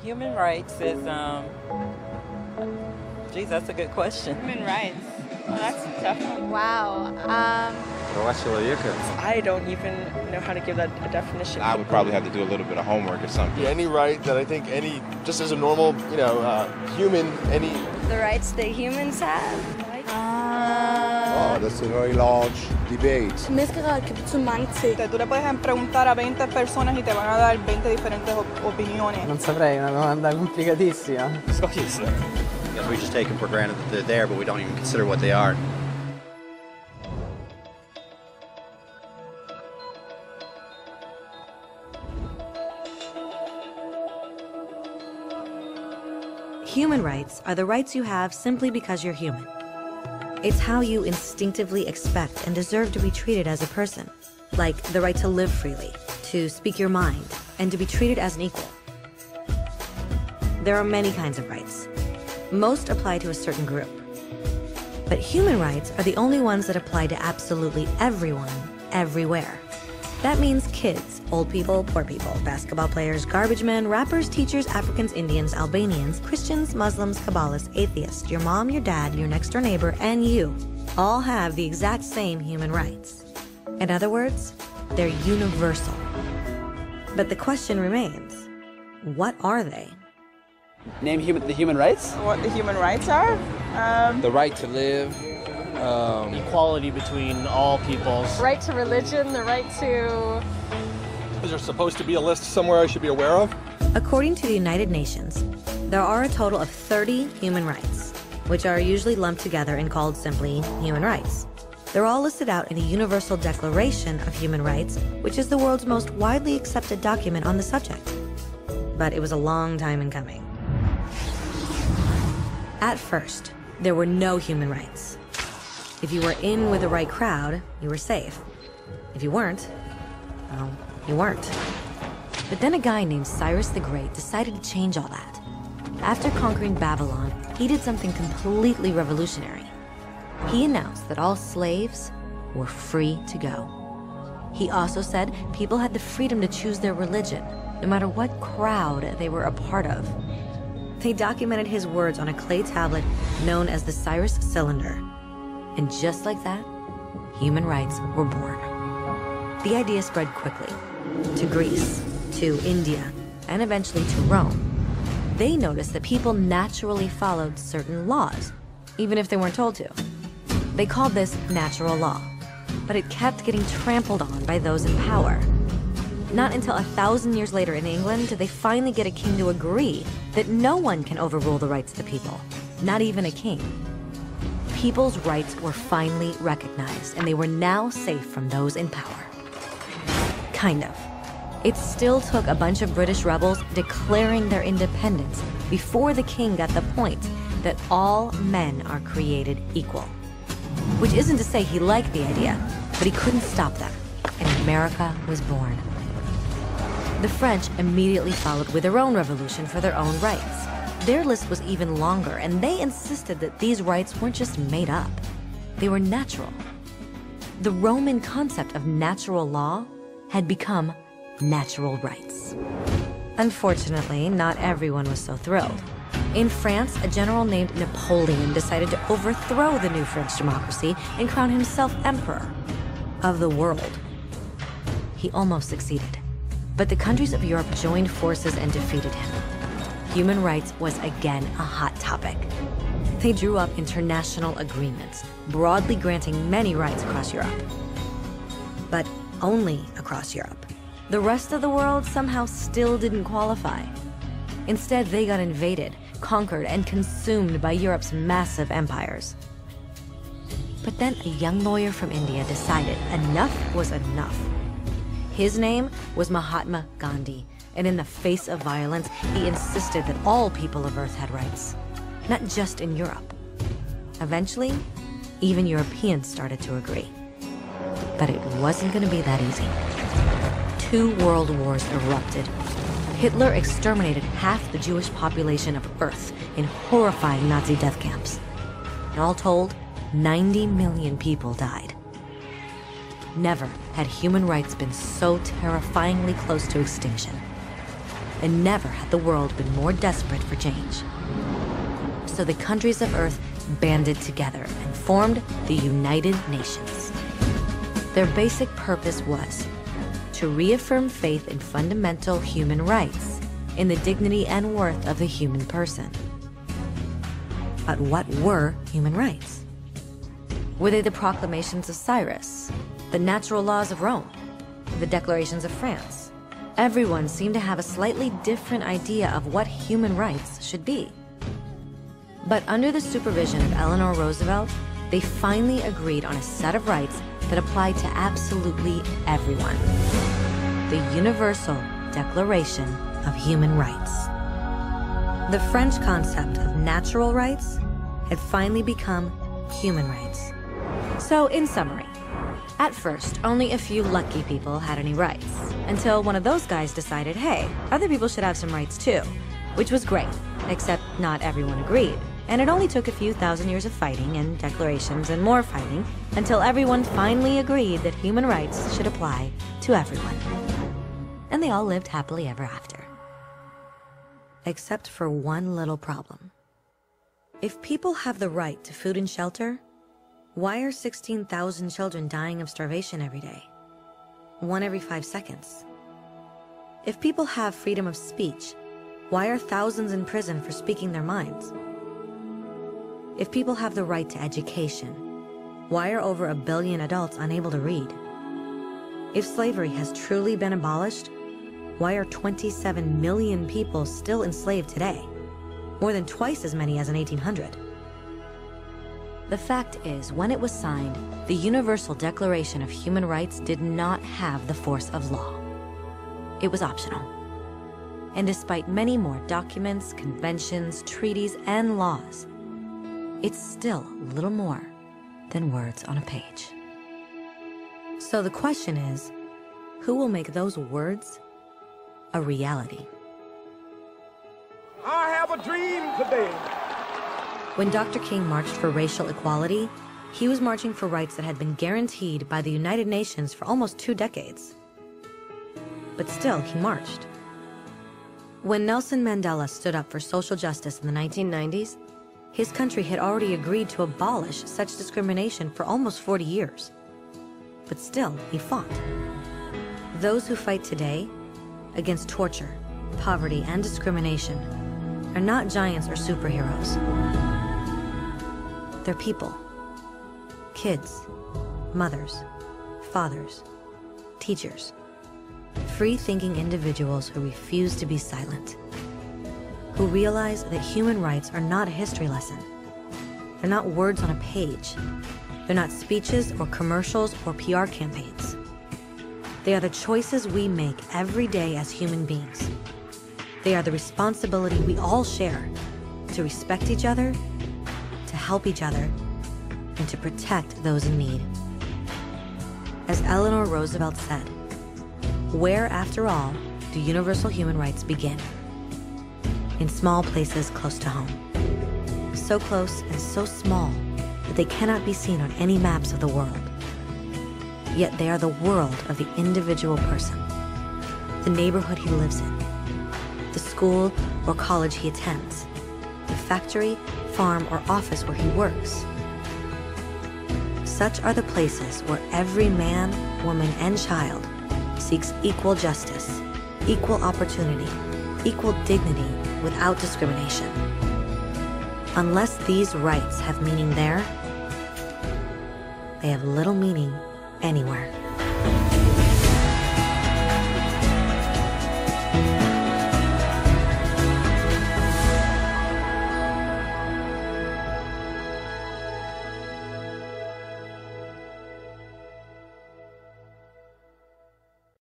Human rights is, geez, that's a good question. Human rights. Well, that's a tough one. Wow. I don't even know how to give that a definition. I would probably have to do a little bit of homework or something. Any right that I think just as a normal, human, any... The rights that humans have. Oh, that's a very large debate. Mezcla que son mange ting. Tú le puedes preguntar a 20 personas y te van a dar 20 diferentes opiniones. Non saprei, una domanda complicatissima. Because we just take them for granted that they're there, but we don't even consider what they are. Human rights are the rights you have simply because you're human. It's how you instinctively expect and deserve to be treated as a person, like the right to live freely, to speak your mind, and to be treated as an equal. There are many kinds of rights. Most apply to a certain group. But human rights are the only ones that apply to absolutely everyone, everywhere. That means kids, old people, poor people, basketball players, garbage men, rappers, teachers, Africans, Indians, Albanians, Christians, Muslims, Kabbalists, atheists, your mom, your dad, your next door neighbor, and you all have the exact same human rights. In other words, they're universal. But the question remains, what are they? Name the human rights? What the human rights are? The right to live. Equality between all peoples. Right to religion, the right to... Is there supposed to be a list somewhere I should be aware of? According to the United Nations, there are a total of 30 human rights, which are usually lumped together and called simply human rights. They're all listed out in the Universal Declaration of Human Rights, which is the world's most widely accepted document on the subject. But it was a long time in coming. At first, there were no human rights. If you were in with the right crowd, you were safe. If you weren't, well, you weren't. But then a guy named Cyrus the Great decided to change all that. After conquering Babylon, he did something completely revolutionary. He announced that all slaves were free to go. He also said people had the freedom to choose their religion, no matter what crowd they were a part of. They documented his words on a clay tablet known as the Cyrus Cylinder. And just like that, human rights were born. The idea spread quickly to Greece, to India, and eventually to Rome. They noticed that people naturally followed certain laws, even if they weren't told to. They called this natural law, but it kept getting trampled on by those in power. Not until 1,000 years later in England did they finally get a king to agree that no one can overrule the rights of the people, not even a king. People's rights were finally recognized, and they were now safe from those in power. Kind of. It still took a bunch of British rebels declaring their independence before the king got the point that all men are created equal. Which isn't to say he liked the idea, but he couldn't stop them, and America was born. The French immediately followed with their own revolution for their own rights. Their list was even longer, and they insisted that these rights weren't just made up. They were natural. The Roman concept of natural law had become natural rights. Unfortunately, not everyone was so thrilled. In France, a general named Napoleon decided to overthrow the new French democracy and crown himself emperor of the world. He almost succeeded, but the countries of Europe joined forces and defeated him. Human rights was again a hot topic. They drew up international agreements, broadly granting many rights across Europe. But only across Europe. The rest of the world somehow still didn't qualify. Instead, they got invaded, conquered, and consumed by Europe's massive empires. But then a young lawyer from India decided enough was enough. His name was Mahatma Gandhi. And in the face of violence, he insisted that all people of Earth had rights, not just in Europe. Eventually, even Europeans started to agree. But it wasn't going to be that easy. 2 world wars erupted. Hitler exterminated half the Jewish population of Earth in horrifying Nazi death camps. And all told, 90 million people died. Never had human rights been so terrifyingly close to extinction. and never had the world been more desperate for change. So the countries of Earth banded together and formed the United Nations. Their basic purpose was to reaffirm faith in fundamental human rights, in the dignity and worth of the human person. But what were human rights? Were they the proclamations of Cyrus, the natural laws of Rome, the declarations of France? Everyone seemed to have a slightly different idea of what human rights should be. But under the supervision of Eleanor Roosevelt, they finally agreed on a set of rights that applied to absolutely everyone. The Universal Declaration of Human Rights. The French concept of natural rights had finally become human rights. So, in summary, at first, only a few lucky people had any rights, until one of those guys decided, hey, other people should have some rights too, which was great, except not everyone agreed. And it only took a few thousand years of fighting and declarations and more fighting until everyone finally agreed that human rights should apply to everyone. And they all lived happily ever after. Except for one little problem. If people have the right to food and shelter, why are 16,000 children dying of starvation every day? 1 every 5 seconds. If people have freedom of speech, why are thousands in prison for speaking their minds? If people have the right to education, why are over 1 billion adults unable to read? If slavery has truly been abolished, why are 27 million people still enslaved today? More than twice as many as in 1800. The fact is, when it was signed, the Universal Declaration of Human Rights did not have the force of law. It was optional. And despite many more documents, conventions, treaties, and laws, it's still little more than words on a page. So the question is, who will make those words a reality? I have a dream today. When Dr. King marched for racial equality, he was marching for rights that had been guaranteed by the United Nations for almost 2 decades. But still, he marched. When Nelson Mandela stood up for social justice in the 1990s, his country had already agreed to abolish such discrimination for almost 40 years. But still, he fought. Those who fight today against torture, poverty, and discrimination are not giants or superheroes. They're people. Kids, mothers, fathers, teachers. Free-thinking individuals who refuse to be silent. Who realize that human rights are not a history lesson. They're not words on a page. They're not speeches or commercials or PR campaigns. They are the choices we make every day as human beings. They are the responsibility we all share to respect each other, to help each other, and to protect those in need. As Eleanor Roosevelt said, where, after all, do universal human rights begin? In small places close to home. So close and so small that they cannot be seen on any maps of the world. Yet they are the world of the individual person, the neighborhood he lives in, the school or college he attends, the factory, farm, or office where he works. Such are the places where every man, woman, and child seeks equal justice, equal opportunity, equal dignity without discrimination. Unless these rights have meaning there, they have little meaning anywhere.